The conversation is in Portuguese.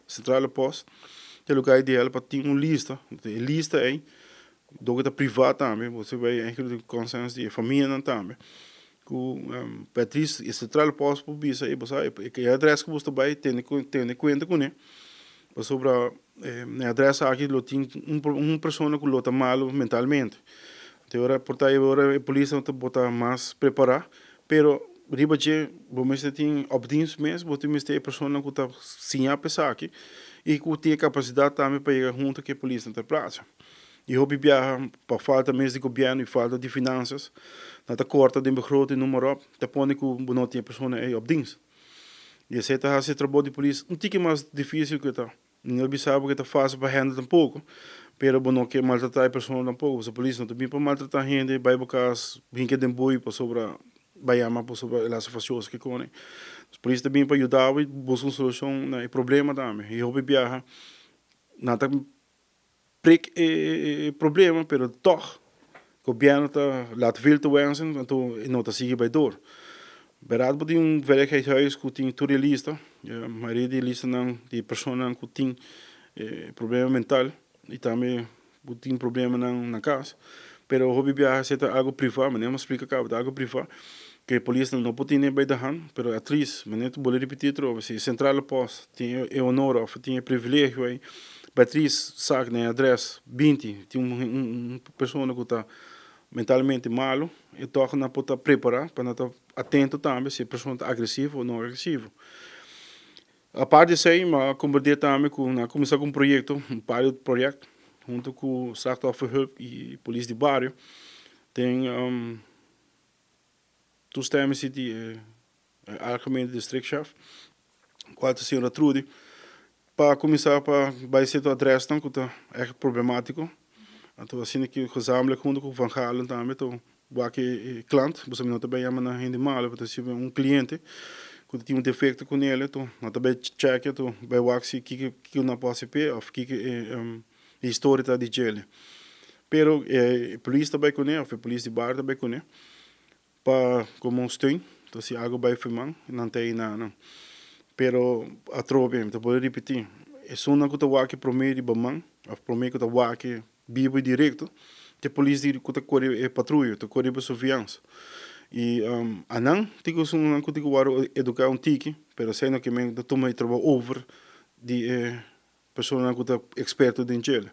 centrale post, é lugar ideal para ter uma lista. Lista é do que privado também, você vai incluir consenso de família também. Patrícia, centrale post por bisa aí, você que a adressa que você vai ter conta com ele. Sobre a adressa aqui, tem uma pessoa que está mal mentalmente. Então, agora a polícia não está mais preparada, pero riba de você tem opções mesmo, você tem a pessoa que está sem a pensar aqui e que tem capacidade também para ir junto com a polícia na praça. E eu viajar para falta mesmo de governo e falta de finanças, na corta de begroting, número, te põe que não tem pessoa aí opções. E esse é o trabalho de polícia um pouco mais difícil que está. Não sabe que está fácil para handlar um pouco, pero não quer maltratar a pessoa um pouco. A polícia não tem para maltratar a gente, vai buscar brincar de boi para sobre vai amar para sobre as situações que conhecem. A polícia também para ajudar e buscar uma solução no problema também. E eu viajar nada prik problema, pero toch o governo está laat veel te wensen, então não está seguindo bij door. Berat bij een werkhuis que tem toerista, a maioria de lista não de pessoas que tem problema mental e também tem problema na casa. Pero hobby viajar é algo privado, mas não explica cá, é algo privado que a polícia não pode nem bij de hand, pero atriz, mas nem tu pode repetir trovo, se centrale post tem honor of tem privilégio aí, Beatriz sabe na adressa 20, tem uma pessoa que está mentalmente malo, e toca na pode preparar para estar atento também se a pessoa está agressiva ou não agressiva. A parte disso aí, mas converter também com começar com um projeto, um pilot projeto, junto com o Slachtofferhulp e Polícia de Bairro, tem toestemming de algemene districtchef, quatro senhora Trudy, para começar para ser o adres dan que é problemático. Então assim que gezamenlijk junto com Van Galen também, então que klant, você não também chama na gente mal, porque se um cliente que tem um defeito com ele, então não também check, então vai waxi que não pode ser ou que a história tá de ele. Pero polícia também com ele, a polícia de bar também com ele, para como um steun, então se algo vai filmar, não tem nada. Pero a tropa, então vou repetir, é só não que tu vai que promete bamang, ou promete que tu vai que vivo e direto, a polícia que tu corre patrulha, tu corre para surveillance. E anang, tigo são não que tu vai educar um tiki, pero sei não que me tu me trabalha over de pessoa que tu experto dentro dele.